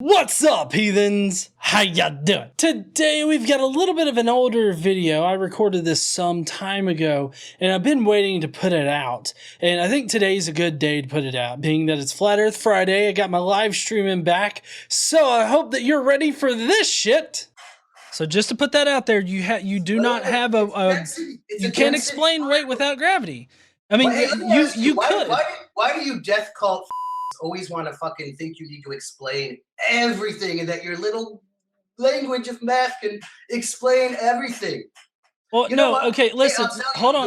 What's up, heathens? How ya doing? Today we've got a little bit of an older video. I recorded this some time ago, and I've been waiting to put it out. And I think today's a good day to put it out, being that it's Flat Earth Friday. I got my live streaming back, so I hope that you're ready for this shit. So just to put that out there, you do not have you can't explain weight without gravity. I mean, you could. Why do you death cult always want to fucking think you need to explain everything and that your little language of math can explain everything? Well, no, okay, listen, hold on.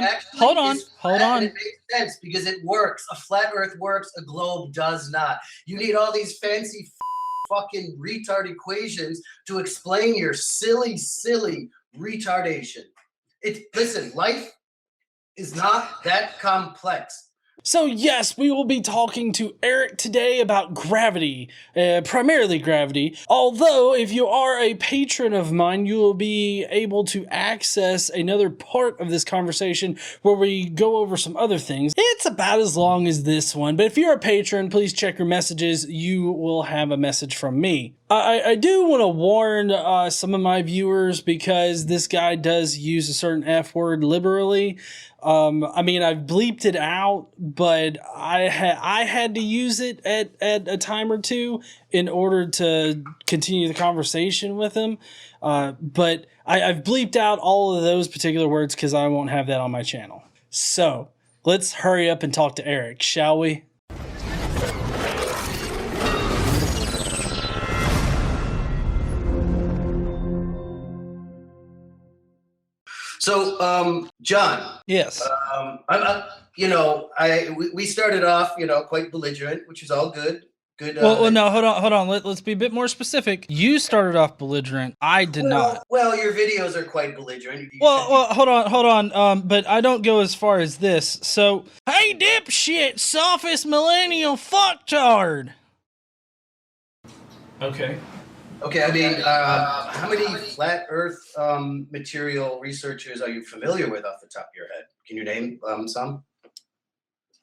It makes sense because it works. A flat earth works, a globe does not. You need all these fancy fucking retard equations to explain your silly retardation. Listen, life is not that complex. So yes, we will be talking to Eric today about gravity, primarily gravity. Although, if you are a patron of mine, you will be able to access another part of this conversation where we go over some other things. It's about as long as this one, but if you're a patron, please check your messages. You will have a message from me. I do want to warn some of my viewers because this guy does use a certain F word liberally. I mean, I've bleeped it out, but I had to use it at a time or two in order to continue the conversation with him. But I've bleeped out all of those particular words because I won't have that on my channel. So let's hurry up and talk to Eric, shall we? So, John. Yes. We started off, quite belligerent, which is all good. Good. Well, no, hold on. Let's be a bit more specific. You started off belligerent. I did not. Well, your videos are quite belligerent. Well, hold on. But I don't go as far as this. So, hey, dipshit, sophist millennial fucktard. Okay. Okay, I mean, how many flat Earth material researchers are you familiar with off the top of your head? Can you name some?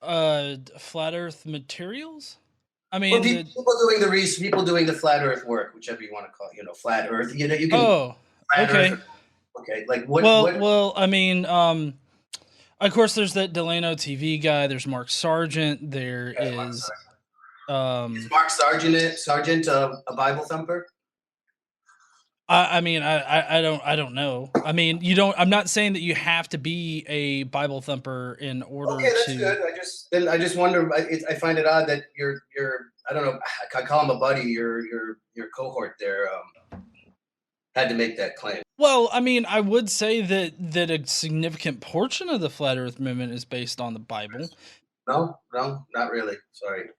Flat Earth materials? I mean, well, people doing the flat Earth work, whichever you want to call it. Flat Earth. You can. Oh, okay. Okay, like what? Well, I mean, of course, there's that Delano TV guy. There's Mark Sargent. There is. Is Mark Sargent a Bible thumper? I mean, I don't know. I mean, you don't. I'm not saying that you have to be a Bible thumper in order to. Okay, that's good. I just wonder. I find it odd that your I don't know. I call him a buddy. Your cohort there had to make that claim. Well, I mean, I would say that a significant portion of the flat Earth movement is based on the Bible. No, not really. Sorry.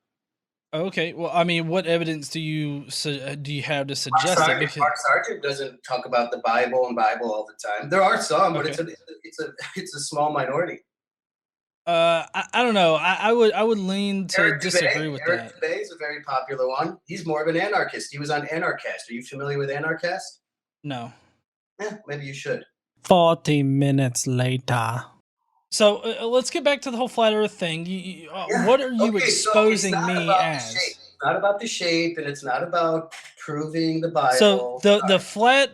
Okay, well, I mean, what evidence do you have to suggest that? Mark Sargent doesn't talk about the Bible all the time. There are some, but it's a small minority. I don't know. I would lean to disagree with that. Eric Dubay is a very popular one. He's more of an anarchist. He was on Anarchast. Are you familiar with Anarchast? No. Yeah, maybe you should. 40 minutes later. So let's get back to the whole flat Earth thing. What are you exposing me as? It's not about the shape, and it's not about proving the Bible. So the flat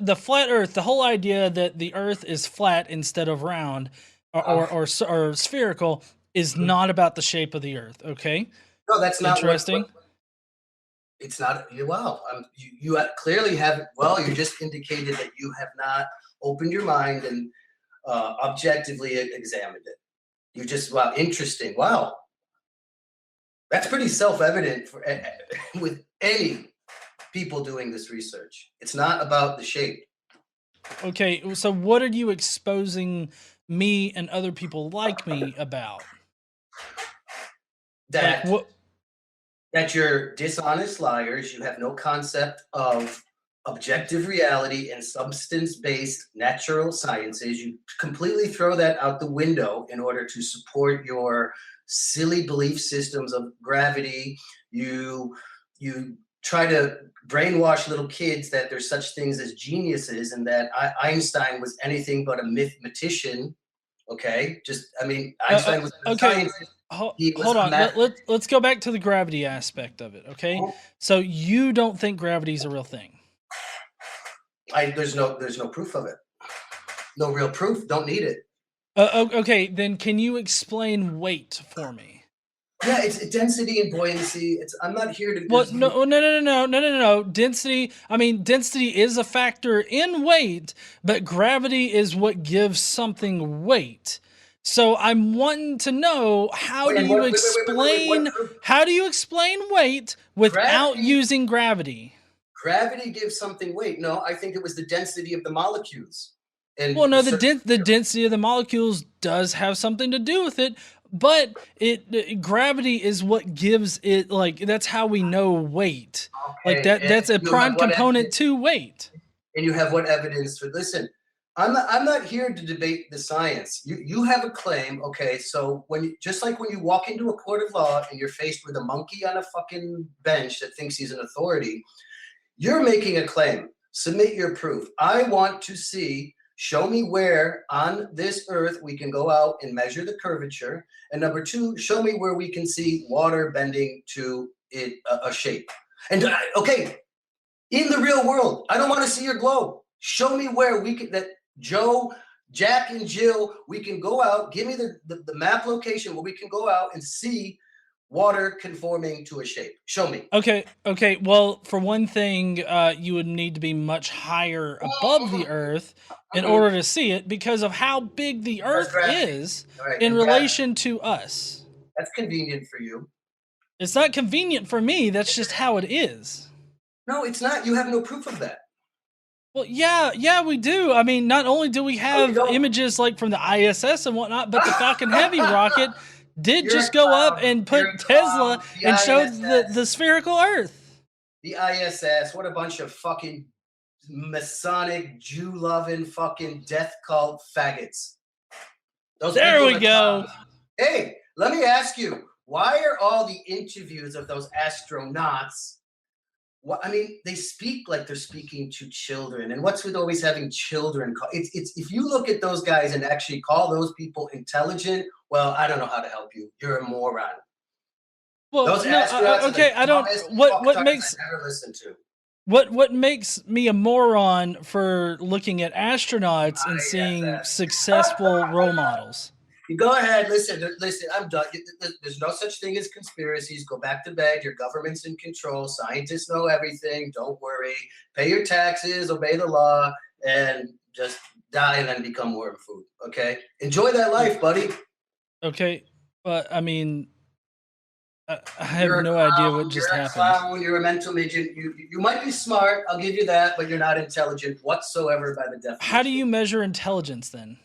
Earth, the whole idea that the Earth is flat instead of round or spherical is not about the shape of the Earth. Okay. No, that's not interesting. It's not. Wow. You clearly haven't. Well, you just indicated that you have not opened your mind and objectively examined it. You just, wow, interesting. Wow. That's pretty self-evident with any people doing this research. It's not about the shape. Okay, so what are you exposing me and other people like me about? That you're dishonest liars. You have no concept of objective reality and substance-based natural sciences. You completely throw that out the window in order to support your silly belief systems of gravity. You try to brainwash little kids that there's such things as geniuses and that Einstein was anything but a mathematician. Okay, Einstein was a scientist He was Hold a on. math. Let's go back to the gravity aspect of it. Okay. So you don't think gravity is a real thing? There's no proof of it. No real proof. Don't need it. Okay. Then can you explain weight for me? Yeah, it's density and buoyancy. I'm not here to. Well, no. Density. I mean, density is a factor in weight, but gravity is what gives something weight. So I'm wanting to know, how do you explain weight without Gravity. using gravity? Gravity gives something weight. No, I think it was the density of the molecules. Well, And no, the density of the molecules does have something to do with it, but gravity is what gives it, like, that's how we know weight. Like okay, and that's a you have prime what component to weight. and you have what evidence for? Listen, I'm not here to debate the science. You have a claim, okay? So just like when you walk into a court of law and you're faced with a monkey on a fucking bench that thinks he's an authority, you're making a claim. Submit your proof. I want to see. Show me where on this earth we can go out and measure the curvature. And number two, show me where we can see water bending to a shape. And okay, in the real world, I don't want to see your globe. Show me where Jack, and Jill, we can go out. Give me the map location where we can go out and see water conforming to a shape. Show me. Okay. Well, for one thing, you would need to be much higher above the Earth in order to see it, because of how big the Earth is in relation to us. That's convenient for you. It's not convenient for me. That's just how it is. No, it's not. You have no proof of that. Well, yeah, we do. I mean, not only do we have images like from the ISS and whatnot, but the Falcon Heavy rocket did just go up and put Tesla and showed the spherical Earth. The ISS, what a bunch of fucking Masonic, Jew-loving, fucking death cult faggots. There we go. Hey, let me ask you, why are all the interviews of those astronauts? I mean, they speak like they're speaking to children. And what's with always having children? It's if you look at those guys and actually call those people intelligent, well, I don't know how to help you. You're a moron. Well, those astronauts okay, I don't. What makes I never listened to. What makes me a moron for looking at astronauts and seeing successful role models? You go ahead, listen, I'm done. There's no such thing as conspiracies. Go back to bed. Your government's in control. Scientists know everything. Don't worry. Pay your taxes, obey the law, and just die and then become worm food. Okay? Enjoy that life, buddy. Okay, but I mean, I have no idea what just happened. You're a clown. You're a mental midget. You might be smart. I'll give you that, but you're not intelligent whatsoever by the definition. How do you measure intelligence then?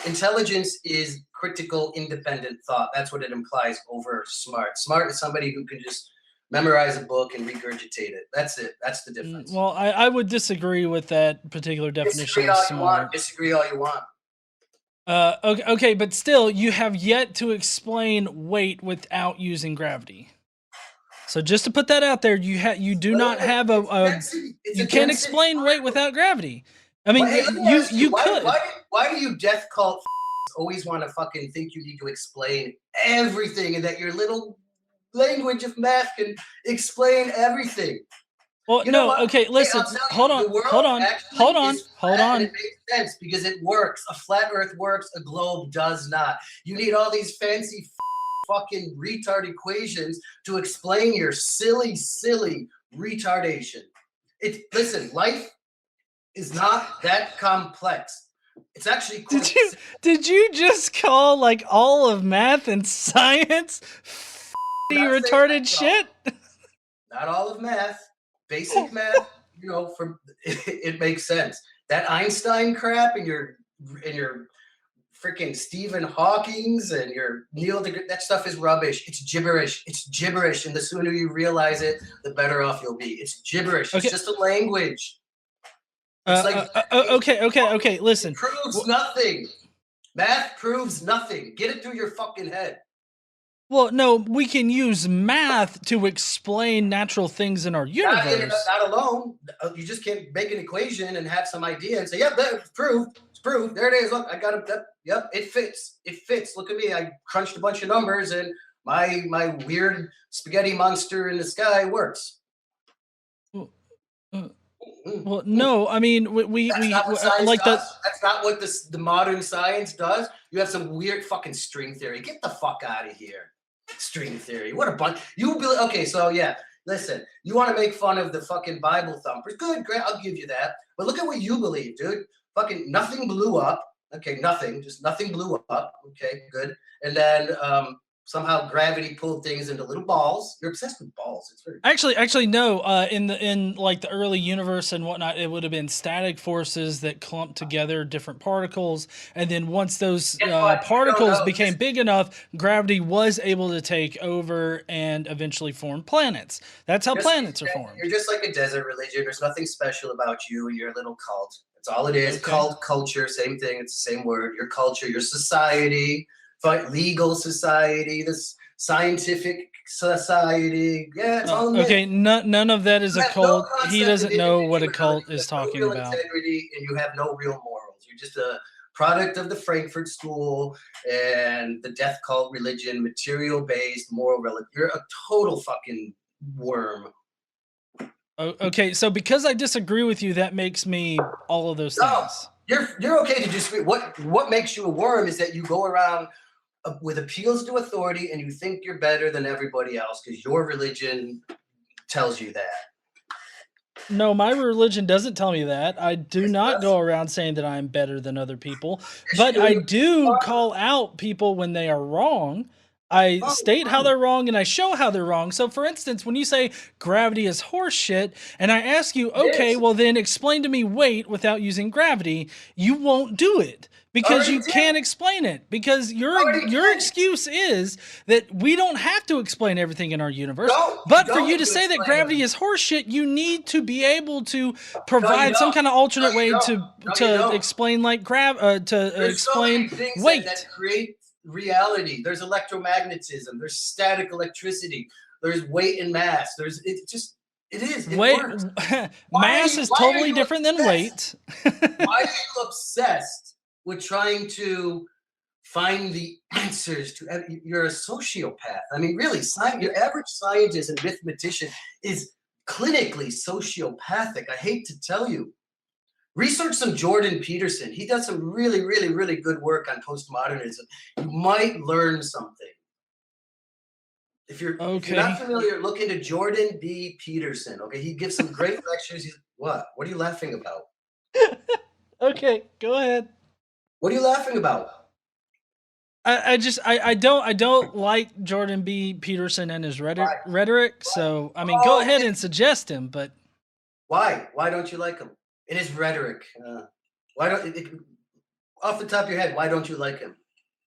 Intelligence is critical, independent thought. That's what it implies over smart. Smart is somebody who can just memorize a book and regurgitate it. That's it. That's the difference. Well, I would disagree with that particular definition of smart. Disagree all you want. Okay, but still, you have yet to explain weight without using gravity. So just to put that out there, you do not have you can't explain weight without gravity. I mean, you could. Why do you death cult always want to fucking think you need to explain everything and that your little language of math can explain everything? Well, no, okay, listen, hold on. It makes sense because it works. A flat earth works, a globe does not. You need all these fancy fucking retard equations to explain your silly retardation. Listen, life is not that complex. It's actually Did you just call like all of math and science retarded shit? Not all of math. Basic math, it makes sense. That Einstein crap and your freaking Stephen Hawking's and your Neil deGrasse, that stuff is rubbish. It's gibberish. And the sooner you realize it, the better off you'll be. It's gibberish. Okay. It's just a language. Okay. Listen. It proves nothing. Math proves nothing. Get it through your fucking head. Well, no, we can use math to explain natural things in our universe. Not alone. You just can't make an equation and have some idea and say, "Yep, it's proved. It's proved. There it is. Look, I got it. Yep, it fits. It fits. Look at me. I crunched a bunch of numbers and My weird spaghetti monster in the sky works. Well, uh, Mm. well, no, I mean, That's not what science like does. That's not what the modern science does. You have some weird fucking string theory. Get the fuck out of here. String theory. What a bunch. Okay, so yeah. Listen, you want to make fun of the fucking Bible thumpers. Good, great. I'll give you that. But look at what you believe, dude. Fucking nothing blew up. Okay, nothing. Just nothing blew up. Okay, good. And then somehow gravity pulled things into little balls. You're obsessed with balls. It's very actually, no. In like the early universe and whatnot, it would have been static forces that clumped together different particles, and then once those Guess what? You don't particles know. became big enough, gravity was able to take over and eventually form planets. That's how planets are formed. You're just like a desert religion. There's nothing special about you and your little cult. That's all it is. Okay. Cult, culture, same thing. It's the same word. Your culture, your society, legal society, this scientific society. Yeah, it's all okay. None of that is you a have no cult. He concept of doesn't know what a individuality. cult You is have no talking real about. integrity, and you have no real morals. You're just a product of the Frankfurt School and the death cult religion, material based, moral religion. You're a total fucking worm. Okay, so because I disagree with you, that makes me all of those No, things. you're okay to disagree. What makes you a worm is that you go around with appeals to authority and you think you're better than everybody else because your religion tells you that. No, my religion doesn't tell me that. I do Yes, it not does. go around saying that I'm better than other people, Yes, you but do. I You do are. call out people when they are wrong. I Oh, state how fine. they're wrong and I show how they're wrong. So, for instance, when you say gravity is horseshit, and I ask you, It okay, is. well, then explain to me weight without using gravity, you won't do it because Already you did. can't explain it. Because Already your did. excuse is that we don't have to explain everything in our universe. You But for don't you need to to say that explain gravity them. is horseshit, you need to be able to No, you provide some don't. kind of No, alternate you way don't. No, you to don't. explain like to There's so many explain things that weight. create reality. There's electromagnetism. There's static electricity. There's weight and mass. It Weight works. mass is Why are totally you different than obsessed? weight. Why are you obsessed with trying to find the answers to you're a sociopath. I mean, really, your average scientist and mathematician is clinically sociopathic. I hate to tell you. Research some Jordan Peterson. He does some really, really, really good work on postmodernism. You might learn something. If you're not Okay. familiar, look into Jordan B. Peterson. Okay, he gives some great lectures. What? What are you laughing about? Okay, go ahead. What are you laughing about? I don't like Jordan B. Peterson and his Why? rhetoric. Why? So I mean, go Oh, ahead and suggest him. But why? Why don't you like him? In his rhetoric. Why don't off the top of your head? Why don't you like him?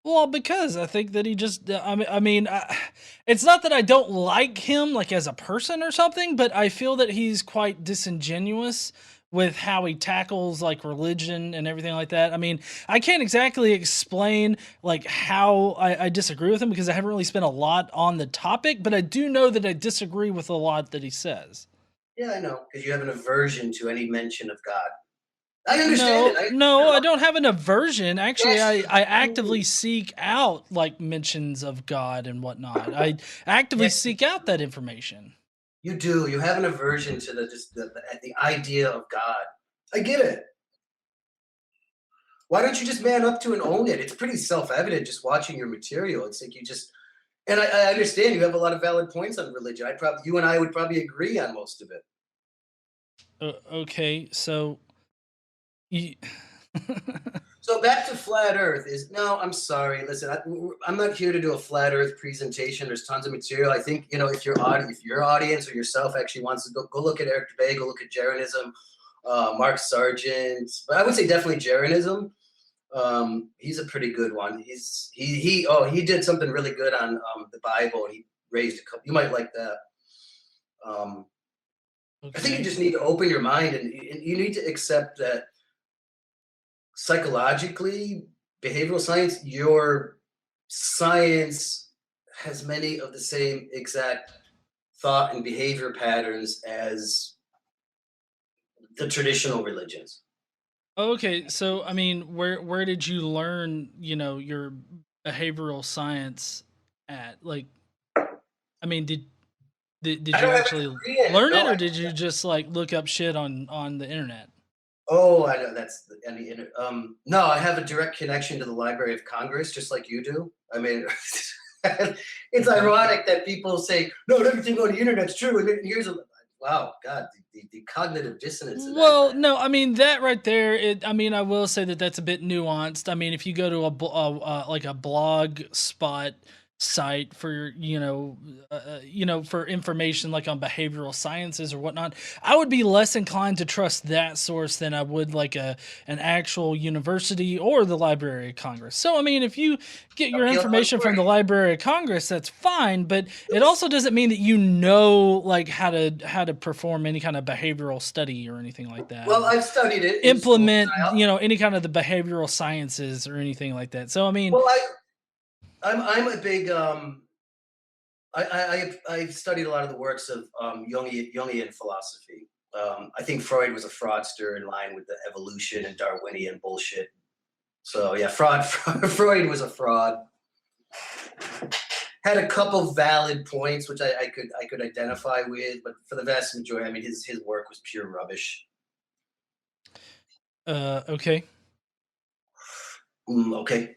well, because I think that he just it's not that I don't like him like as a person or something, but I feel that he's quite disingenuous with how he tackles like religion and everything like that. I mean, I can't exactly explain like how I disagree with him because I haven't really spent a lot on the topic, but I do know that I disagree with a lot that he says. Yeah, I know, because you have an aversion to any mention of God. I understand it. No, I no, I don't have an aversion. Actually, yes, I you actively do. seek out like mentions of God and whatnot. I actively Yes, seek out that information. you do. You have an aversion to the idea of God. I get it. Why don't you just man up to and own it? It's pretty self-evident just watching your material. It's like you just and I understand you have a lot of valid points on religion. You and I would probably agree on most of it. Okay, so you, So back to flat Earth is no. I'm sorry. Listen, I'm not here to do a flat Earth presentation. There's tons of material. I think if your audience or yourself actually wants to go look at Eric Dubay, go look at Jeranism, Mark Sargent. But I would say definitely Jeranism. He's a pretty good one. He did something really good on the Bible. He raised a couple. You might like that. I think you okay. just need to open your mind and you need to accept that psychologically, behavioral science, your science has many of the same exact thought and behavior patterns as the traditional religions. Okay, so I mean, where did you learn, your behavioral science at? Like I mean, did I you don't have a actually degree in it. learn it, No, or did you just like look up shit on the internet? oh, I know that's no, I have a direct connection to the Library of Congress, just like you do. I mean, it's Okay. ironic that people say, no, everything on the internet's true. And here's a, wow, God, the cognitive dissonance in that. Well, no, I mean that right there. I mean, I will say that that's a bit nuanced. I mean, if you go to like a blog spot site for for information like on behavioral sciences or whatnot, I would be less inclined to trust that source than I would like an actual university or the Library of Congress. So, I mean, if you get your Okay, information from the Library of Congress, that's fine, but it also doesn't mean that you know like how to perform any kind of behavioral study or anything like that, well, or I've studied it in school. implement any kind of the behavioral sciences or anything like that. So, I mean, Well, I'm a big I've studied a lot of the works of Jungian philosophy. I think Freud was a fraudster in line with the evolution and Darwinian bullshit. So yeah, Freud was a fraud. Had a couple valid points which I could identify with, but for the vast majority, I mean, his work was pure rubbish. okay. Okay.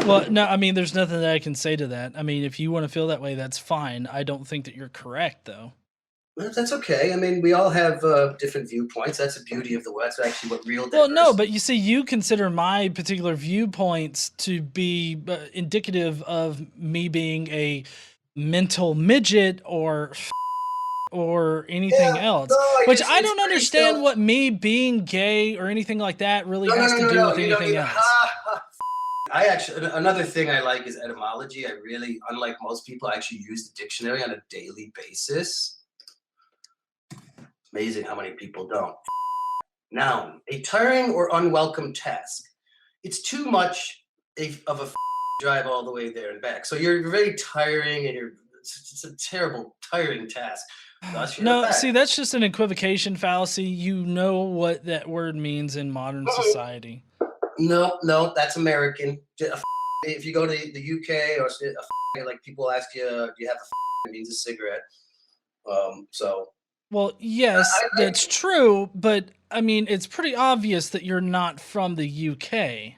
Well, no, I mean, there's nothing that I can say to that. I mean, if you want to feel that way, that's fine. I don't think that you're correct, though. Well, that's okay. I mean, we all have different viewpoints. That's the beauty of the West. That's actually what real Well, diversity. no, but you see, you consider my particular viewpoints to be indicative of me being a mental midget or anything else, No, which I it's don't pretty understand self. what me being gay or anything like that really No, no, has no, to no, do no. with You don't anything even. else. I actually, another thing I like is etymology. I really, unlike most people, I actually use the dictionary on a daily basis. Amazing how many people don't. Noun, a tiring or unwelcome task. It's too much of a drive all the way there and back. So you're very tiring, and it's a terrible, tiring task. Thus, you're No, a see, fag. that's just an equivocation fallacy. You know what that word means in modern society. No, no, that's American. If you go to the UK or like people ask you, do you have a? It means a cigarette. So Well, yes, that's true, but I mean, it's pretty obvious that you're not from the UK.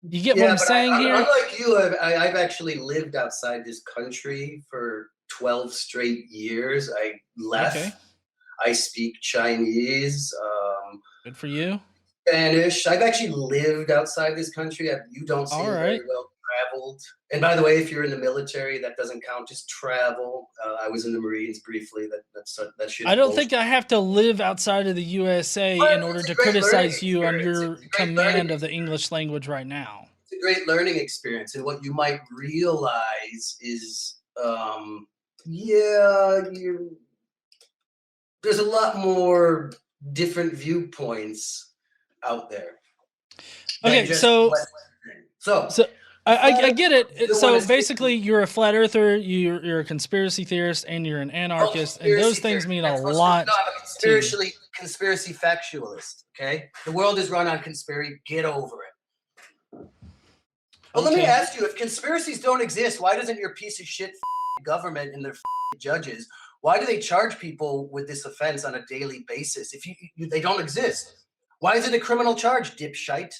You get what yeah, I'm but saying here? unlike you, I've actually lived outside this country for 12 straight years. I left. Okay, I speak Chinese, good for you. Spanish. I've actually lived outside this country. You don't All seem very right. well traveled. And by the way, if you're in the military, that doesn't count as travel. I was in the Marines briefly. That shit's I don't bullshit. think I have to live outside of the USA in But order it's a to great learning criticize you on experience. your It's a great command learning. of the English language right now. It's a great learning experience, and what you might realize is, yeah, there's a lot more different viewpoints out there. Okay, so So I get it. So see, basically, you're a flat earther, you're a conspiracy theorist, and you're an anarchist, and those things mean a lot No, I'm to you. a conspiracy factualist. Okay, the world is run on conspiracy. Get over it. Well, let me Okay. ask you: if conspiracies don't exist, why doesn't your piece of shit government and their judges? Why do they charge people with this offense on a daily basis? If they don't exist, why is it a criminal charge, dipshite?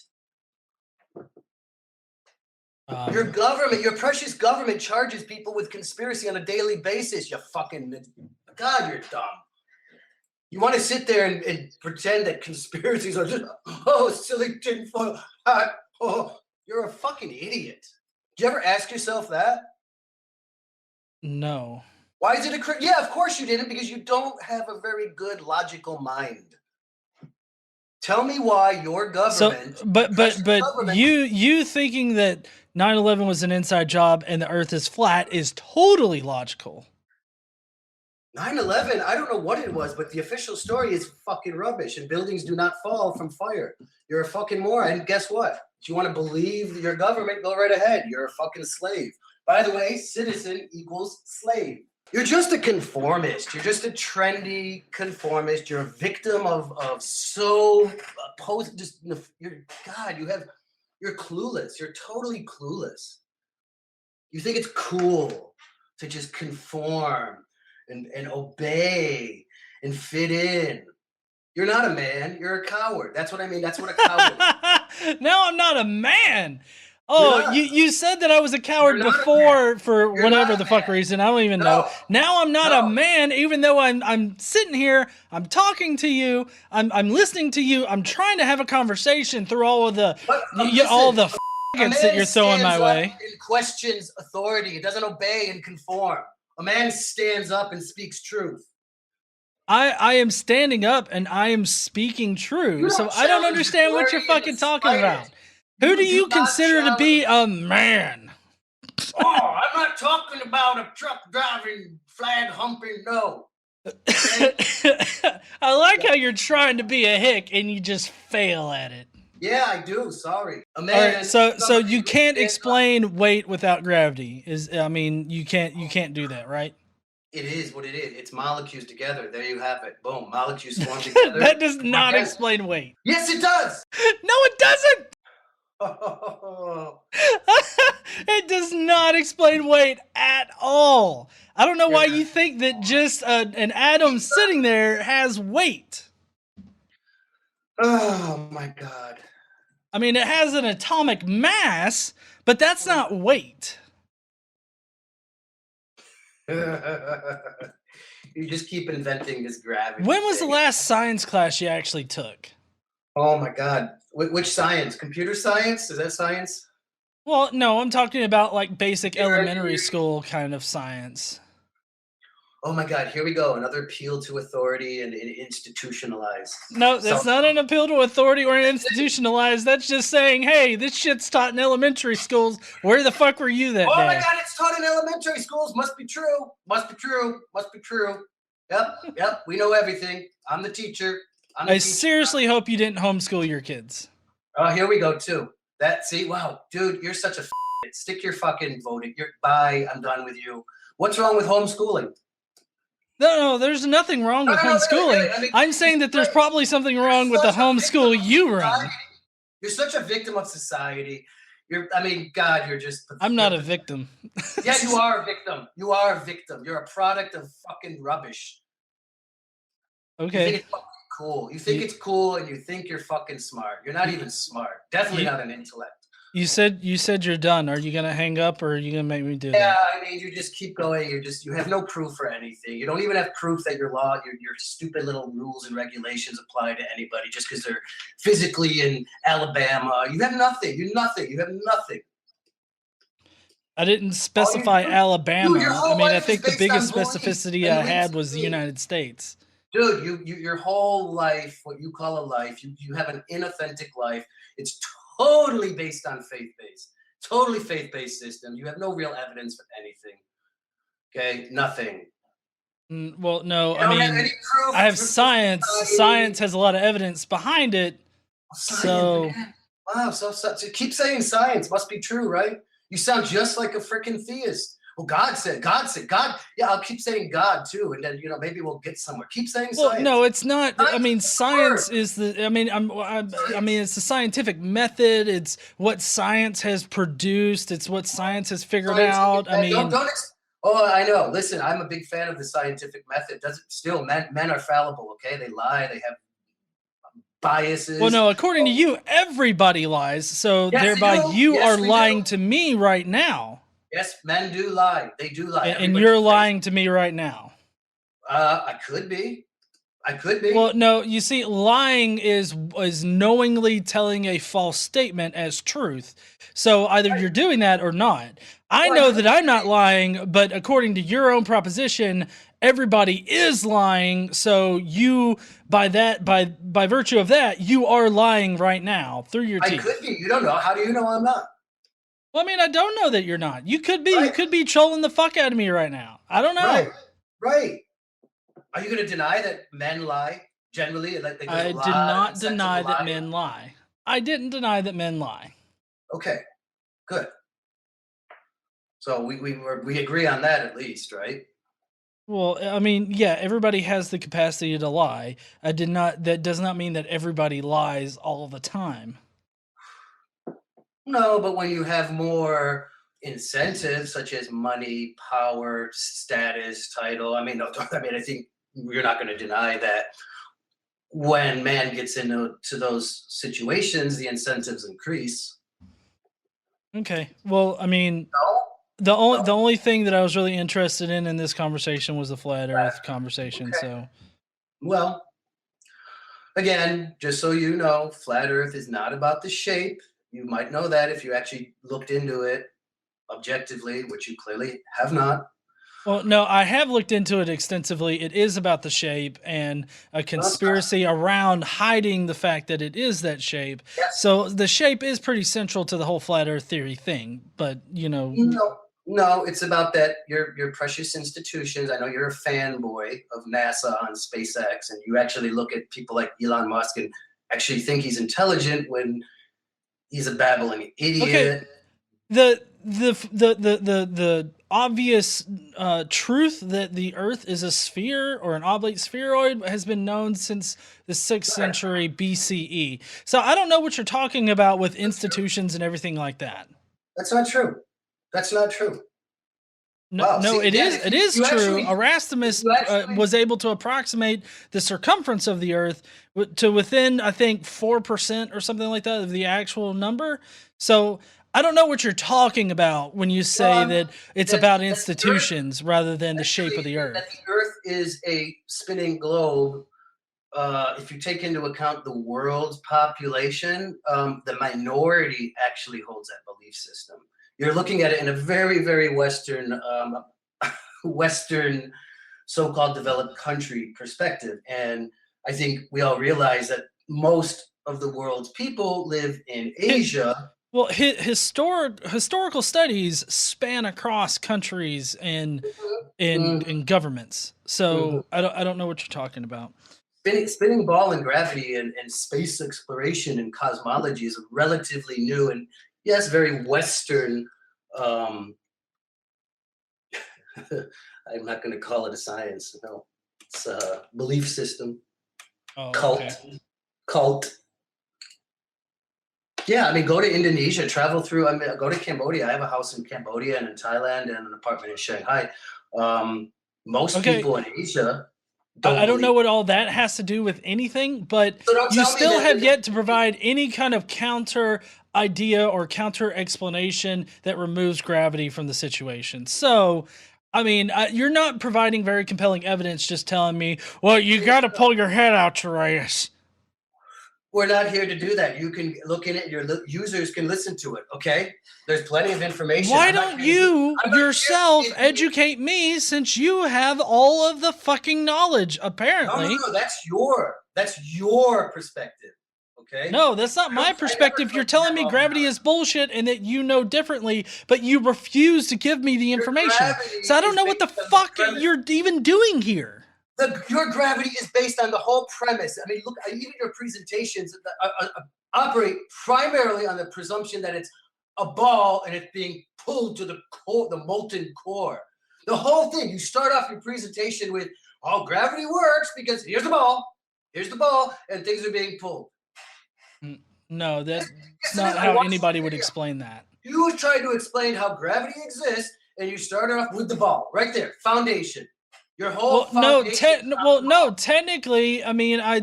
Your government, your precious government, charges people with conspiracy on a daily basis. You fucking God, you're dumb. You want to sit there and pretend that conspiracies are just silly tinfoil hat. Oh, you're a fucking idiot. Did you ever ask yourself that? No. Why is it yeah, of course you didn't, because you don't have a very good logical mind. Tell me why your government. So, but you thinking that 9/11 was an inside job and the Earth is flat is totally logical. 9/11, I don't know what it was, but the official story is fucking rubbish, and buildings do not fall from fire. You're a fucking moron. And guess what? If you want to believe your government, go right ahead. You're a fucking slave. By the way, citizen equals slave. You're just a conformist. You're just a trendy conformist. You're a victim of you're clueless. You're totally clueless. You think it's cool to just conform and obey and fit in. You're not a man. You're a coward. That's what I mean. That's what a coward is. Now I'm not a man. Oh, you said that I was a coward You're not a before for You're whatever not the a fuck man. reason. I don't even know. Now I'm not a man, even though I'm sitting here, I'm talking to you, I'm listening to you, I'm trying to have a conversation through all of the all the faggots that you're throwing my way. It questions authority. It doesn't obey and conform. A man stands up and speaks truth. I am standing up and I am speaking true. So I don't understand what you're fucking talking about. Who do you consider to be a man? Oh, I'm not talking about a truck driving, flag humping, no. I like how you're trying to be a hick and you just fail at it. Yeah, I do. Sorry. A man. Right, so you can't explain weight without gravity. You can't do that, right? It is what it is. It's molecules together. There you have it. Boom. Molecules form together. That does not explain weight. Yes, it does. No, it doesn't. It does not explain weight at all. I don't know why you think that just an atom sitting there has weight. Oh my God. I mean, it has an atomic mass, but that's not weight. You just keep inventing this gravity. When was the last science class you actually took? Oh my God. Which science? Computer science? Is that science? Well, no, I'm talking about like basic elementary school kind of science. Oh my God, here we go. Another appeal to authority and institutionalized. No, that's not an appeal to authority or institutionalized. That's just saying, hey, this shit's taught in elementary schools. Where the fuck were you that day? Oh my God, it's taught in elementary schools. Must be true. Must be true. Must be true. Yep. We know everything. I'm the teacher. I seriously hope you didn't homeschool your kids. Oh, here we go too. Wow, dude, you're such a stick your fucking voting. Bye. I'm done with you. What's wrong with homeschooling? No, there's nothing wrong with homeschooling. Really. I'm saying that there's probably something wrong with the homeschool you run. You're such a victim of society. God, you're just... I'm not a victim. Yeah, you are a victim. You are a victim. You're a product of fucking rubbish. Okay. You think it's fucking cool. You think it's cool and you think you're fucking smart. You're not even smart. Definitely not an intellect. You said you're done. Are you gonna hang up or are you gonna make me do that? Yeah, I mean, you just keep going. You have no proof for anything. You don't even have proof that your stupid little rules and regulations apply to anybody just because they're physically in Alabama. You have nothing. You have nothing. I didn't specify Alabama. I think the biggest specificity I had was the United States. Dude, your whole life, what you call a life, you have an inauthentic life. It's totally based on faith-based. Totally faith-based system. You have no real evidence for anything. Okay? Nothing. Well, no, I have science. Science has a lot of evidence behind it. So wow, so keep saying science must be true, right? You sound just like a freaking theist. Well, God said. Yeah, I'll keep saying God too, and then maybe we'll get somewhere. Keep saying science. Well, no, it's not. Science is the. It's the scientific method. It's what science has produced. It's what science has figured out. Oh, I know. Listen, I'm a big fan of the scientific method. Men are fallible. Okay, they lie. They have biases. Well, no, according to you, everybody lies. So thereby, you are lying to me right now. Yes, men do lie. They do lie. And you're lying to me right now. I could be. Well, no, you see, lying is knowingly telling a false statement as truth. So either you're doing that or not. I know that I'm not lying, but according to your own proposition, everybody is lying. So you, by virtue of that, you are lying right now through your teeth. I could be. You don't know. How do you know I'm not? Well, I don't know that you're not. You could be. Right. You could be trolling the fuck out of me right now. I don't know. Right. Are you going to deny that men lie generally? I did not deny that men lie. I didn't deny that men lie. Okay, good. So we agree on that at least, right? Well, yeah, everybody has the capacity to lie. That does not mean that everybody lies all the time. No, but when you have more incentives such as money, power, status, title. I mean, no, I think you're not going to deny that when man gets into those situations, the incentives increase. Okay. Well, I mean, No? the only thing that I was really interested in this conversation was the flat Earth conversation. Okay. So, Well, again, just so you know, flat Earth is not about the shape. You might know that if you actually looked into it objectively, which you clearly have not. well, no, I have looked into it extensively. It is about the shape and a No, it's not. conspiracy around hiding the fact that it is that shape. Yes. So the shape is pretty central to the whole flat Earth theory thing. But No, it's about that your precious institutions. I know you're a fanboy of NASA on SpaceX, and you actually look at people like Elon Musk and actually think he's intelligent when he's a babbling idiot. Okay. The obvious truth that the Earth is a sphere or an oblate spheroid has been known since the 6th century BCE. So I don't know what you're talking about with institutions and everything like that. That's not true. That's not true. No, Wow, no, see, it yeah, is. if It you- is you true. actually- Erasmus you actually- was able to approximate the circumference of the Earth to within, I think, 4% or something like that of the actual number. So I don't know what you're talking about when you say Well, that it's that- about that the institutions rather than the shape of the That Earth. the Earth is a spinning globe. If you take into account the world's population, the minority actually holds that belief system. You're looking at it in a very, very Western, Western so-called developed country perspective. And I think we all realize that most of the world's people live in Asia. Well, historical studies span across countries and in governments. So I don't know what you're talking about. Spinning ball and gravity and space exploration and cosmology is relatively new and yes, very Western. I'm not going to call it a science. No, it's a belief system. Oh, Cult. okay. Cult. Yeah, I mean, go to Indonesia, travel through. I mean, go to Cambodia. I have a house in Cambodia and in Thailand and an apartment in Shanghai. Most Okay. people in Asia. I don't know what all that has to do with anything, but So don't you tell me still that- have yet to provide any kind of counter idea or counter explanation that removes gravity from the situation. So, I mean, you're not providing very compelling evidence, just telling me, well, you got to pull your head out your ass. We're not here to do that. You can look in it. Your users can listen to it. Okay, there's plenty of information. Why I'm not don't here to- you I'm not here yourself to- educate me since you have all of the fucking knowledge, apparently? No. That's your perspective. Okay. No, that's not my perspective. You're telling me gravity is bullshit and that you know differently, but you refuse to give me the information. gravity So I don't is know what the based on the fuck premise. you're even doing here. Your gravity is based on the whole premise. I mean, look, even your presentations operate primarily on the presumption that it's a ball and it's being pulled to the core, the molten core. The whole thing. You start off your presentation with, "Oh, gravity works because here's the ball, and things are being pulled." No, that's Yes, not it is. I how watched anybody the would video. explain that. You try to explain how gravity exists, and you start off with the ball right there, foundation. Your whole foundation. No. Technically, I mean, I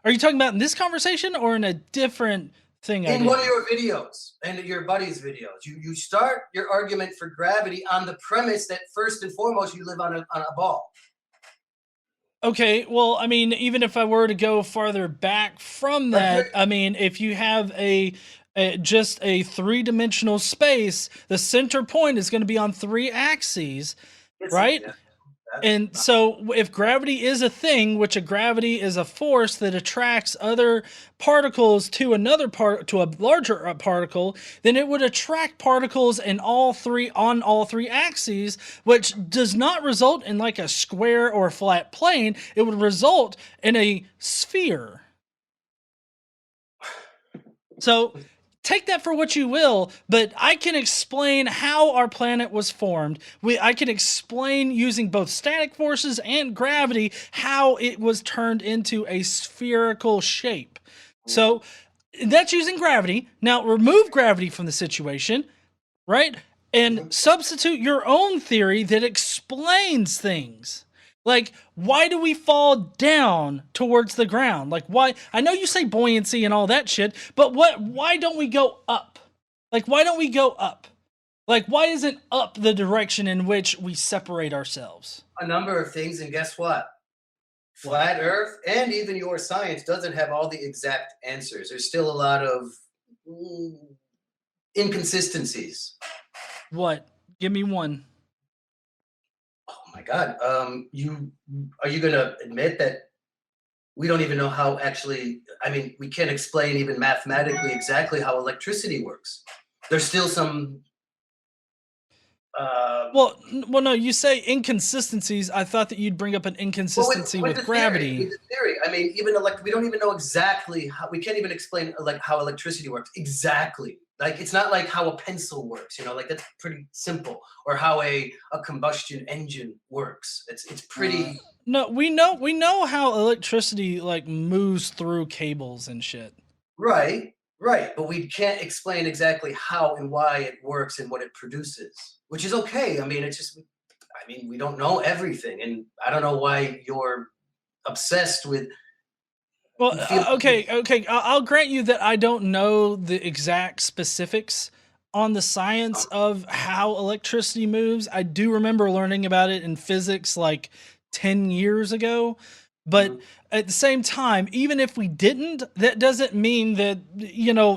are you talking about in this conversation or in a different thing? In one of your videos and your buddy's videos, you start your argument for gravity on the premise that first and foremost you live on a ball. Okay, well, I mean, even if I were to go farther back from that, I mean, if you have just a three-dimensional space, the center point is going to be on three axes, right? Yeah. And so if gravity is a thing, which a gravity is a force that attracts other particles to to a larger particle, then it would attract particles on all three axes, which does not result in like a square or a flat plane. It would result in a sphere. So take that for what you will, but I can explain how our planet was formed. I can explain using both static forces and gravity how it was turned into a spherical shape. So that's using gravity. Now remove gravity from the situation, right? and substitute your own theory that explains things. Like, why do we fall down towards the ground? Like, why? I know you say buoyancy and all that shit, but why don't we go up? Like, why don't we go up? Like, why isn't up the direction in which we separate ourselves? A number of things, and guess what? Flat Earth and even your science doesn't have all the exact answers. There's still a lot of mm, inconsistencies. What? Give me one. Oh my God. You are you going to admit that we don't even know how actually? I mean, we can't explain even mathematically exactly how electricity works. There's still some. Uh, Well, no. You say inconsistencies. I thought that you'd bring up an inconsistency with the gravity. with the theory, I mean, even we don't even know exactly how. We can't even explain like how electricity works exactly. Like it's not like how a pencil works, you know. Like that's pretty simple, or how a combustion engine works. It's pretty No, we know how electricity like moves through cables and shit. right, right. But we can't explain exactly how and why it works and what it produces, which is okay. I mean, it's just. I mean, we don't know everything, and I don't know why you're obsessed with. Well, You feel okay. I'll grant you that I don't know the exact specifics on the science of how electricity moves. I do remember learning about it in physics like 10 years ago. But Mhm. at the same time, even if we didn't, that doesn't mean that,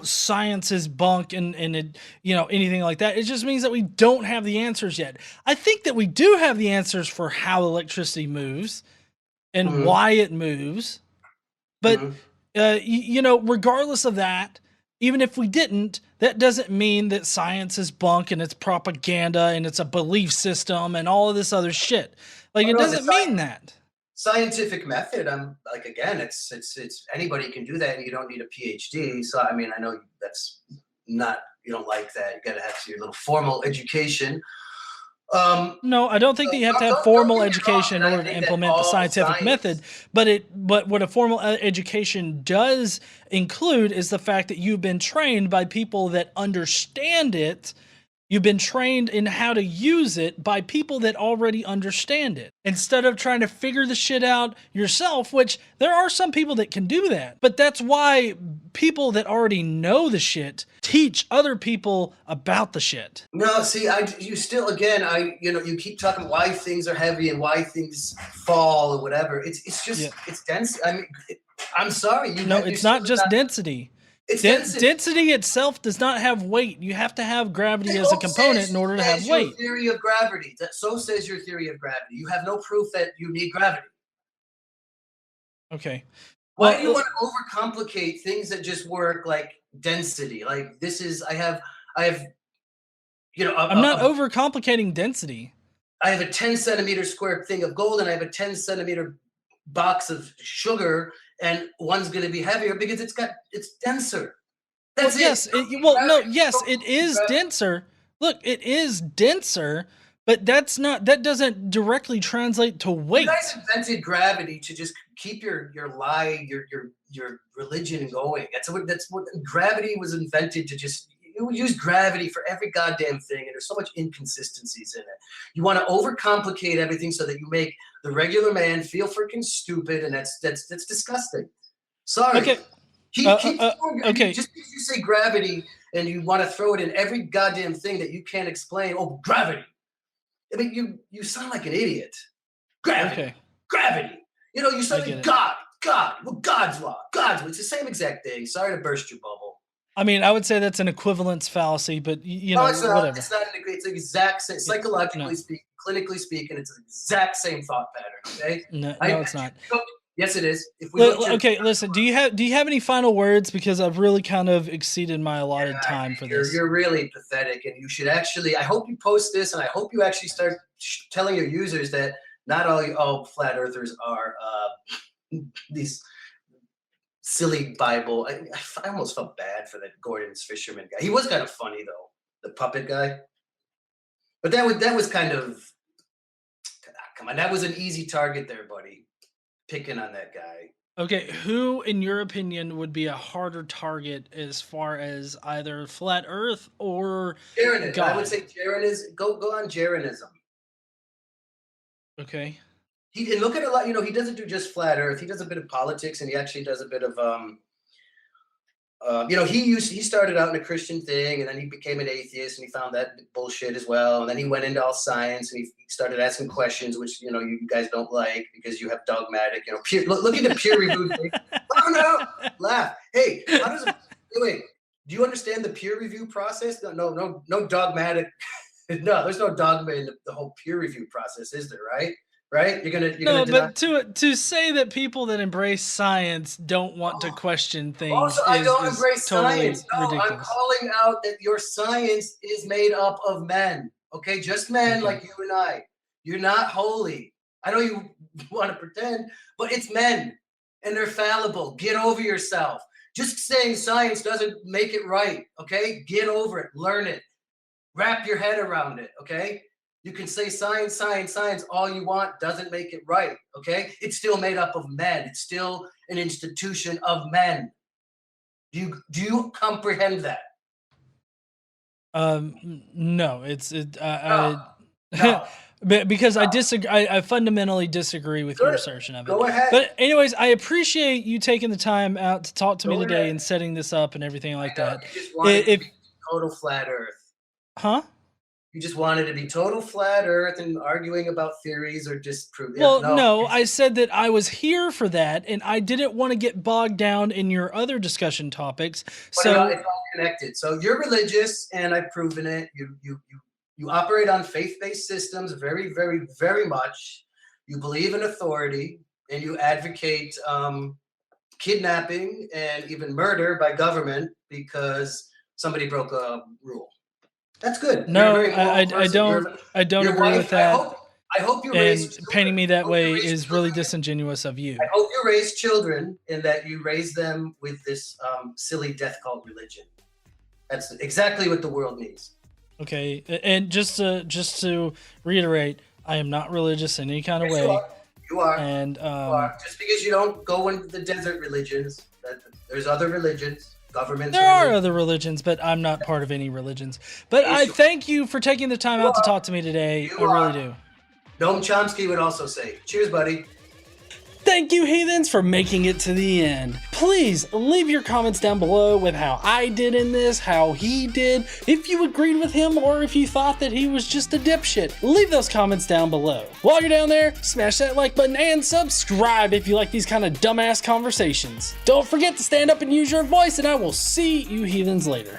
science is bunk and it, anything like that. It just means that we don't have the answers yet. I think that we do have the answers for how electricity moves and Mhm. why it moves. But Mhm. regardless of that, even if we didn't, that doesn't mean that science is bunk and it's propaganda and it's a belief system and all of this other shit. Like Oh it no, the doesn't mean that. scientific method. I'm like again, it's anybody can do that, and you don't need a PhD. So I mean, I know that's not you don't like that. You got to have your little formal education. No, I don't think that you have to have Don't formal get me wrong, education in and I order to think that implement the all scientific method, science. but what a formal education does include is the fact that you've been trained by people that understand it. You've been trained in how to use it by people that already understand it. Instead of trying to figure the shit out yourself, which there are some people that can do that. But that's why people that already know the shit teach other people about the shit. No, see, you still again, you keep talking why things are heavy and why things fall or whatever. It's Yeah. just it's dense. I mean, I'm sorry, No, you it's still not have just not. density. It's density. Density itself does not have weight. You have to have gravity as a So component in order to have says your weight. theory of gravity. So says your theory of gravity. You have no proof that you need gravity. Okay. Why Well, do you want to overcomplicate things that just work like density? Like this is I have I'm not overcomplicating density. I have a 10 centimeter square thing of gold and I have a 10 centimeter box of sugar, and one's going to be heavier because it's denser. Well, That's it. yes. You don't need gravity. You Yes, don't it need is gravity. denser. Look, it is denser, but that doesn't directly translate to You guys weight. invented gravity to just keep your lie, your religion going. That's what gravity was invented to just. You use gravity for every goddamn thing, and there's so much inconsistencies in it. You want to overcomplicate everything so that you make the regular man feel freaking stupid, and that's disgusting. Sorry. Okay. Keep Okay. just because you say gravity and you want to throw it in every goddamn thing that you can't explain. Oh, gravity. I mean, you sound like an idiot. Gravity, Okay. gravity. You I sound get like it. God. Well, God's law. God's law. It's the same exact thing. Sorry to burst your bubble. I mean, I would say that's an equivalence fallacy, but No, it's not. whatever. It's not. It's the exact same. Yeah, no, Psychologically speaking, clinically speaking, it's the exact same thought pattern. Okay. no, I no, bet it's not. you. Yes, it is. If we looked at Okay, listen. Do you have any final words? Because I've really kind of exceeded my allotted yeah, time for you're this. you're really pathetic, and you should actually. I hope you post this, and I hope you actually start telling your users that not all flat earthers are these silly Bible. I almost felt bad for that Gordon's fisherman guy. He was kind of funny though, the puppet guy. But that was kind of come on. That was an easy target there, buddy. Picking on that guy. Okay, who, in your opinion, would be a harder target as far as either flat Earth or Jaron, I would God? say Jaron is go on Jaronism. Okay. He and look at a lot. He doesn't do just flat Earth. He does a bit of politics, and he actually does a bit of he started out in a Christian thing, and then he became an atheist, and he found that bullshit as well. And then he went into all science, and he started asking questions, which you guys don't like because you have dogmatic. Look at the peer reviewed thing. Oh no, laugh. Hey, how does wait? Do you understand the peer review process? No dogmatic. No, there's no dogma in the whole peer review process, is there? Right? You're gonna No, deny. but to say that people that embrace science don't want to question things Also, I don't is embrace totally science. No, I'm ridiculous. calling out that your science is made up of men. Okay, just men Okay. like you and I. You're not holy. I know you want to pretend, but it's men, and they're fallible. Get over yourself. Just saying science doesn't make it right. Okay, get over it. Learn it. Wrap your head around it. Okay. You can say science, science, science all you want, doesn't make it right. Okay. It's still made up of men. It's still an institution of men. Do you comprehend that? No, it's No, no. because I disagree. I fundamentally disagree with your Good. assertion of it. Go ahead. But anyways, I appreciate you taking the time out to talk to me Go today ahead. and setting this up and everything like I know, that. you just wanted to If be total flat Earth. huh? You just wanted to be total flat Earth and arguing about theories or disprove. Yeah, Well, no, no, I said that I was here for that, and I didn't want to get bogged down in your other discussion topics. but So, it's all connected. So you're religious, and I've proven it. You operate on faith-based systems very, very, very much. You believe in authority, and you advocate kidnapping and even murder by government because somebody broke a rule. That's good. no, You're a very moral person. I don't Your agree wife, with that. I hope you And raise painting children. me I that hope you way raise is really children. disingenuous of you. I hope you raise children and that you raise them with this silly death cult religion. That's exactly what the world needs. Okay, and just to reiterate, I am not religious in any kind of Yes, you way. are. You are. And You are. Just because you don't go into the desert religions, there's other religions, governments. there are other religions, but I'm not part of any religions. But Yes, I you are. thank you for taking the time out to talk to me today. You I really are. do. Noam Chomsky would also say, cheers, buddy. Thank you, Heathens, for making it to the end. Please leave your comments down below with how I did in this, how he did, if you agreed with him, or if you thought that he was just a dipshit. Leave those comments down below. While you're down there, smash that like button and subscribe if you like these kind of dumbass conversations. Don't forget to stand up and use your voice, and I will see you heathens later.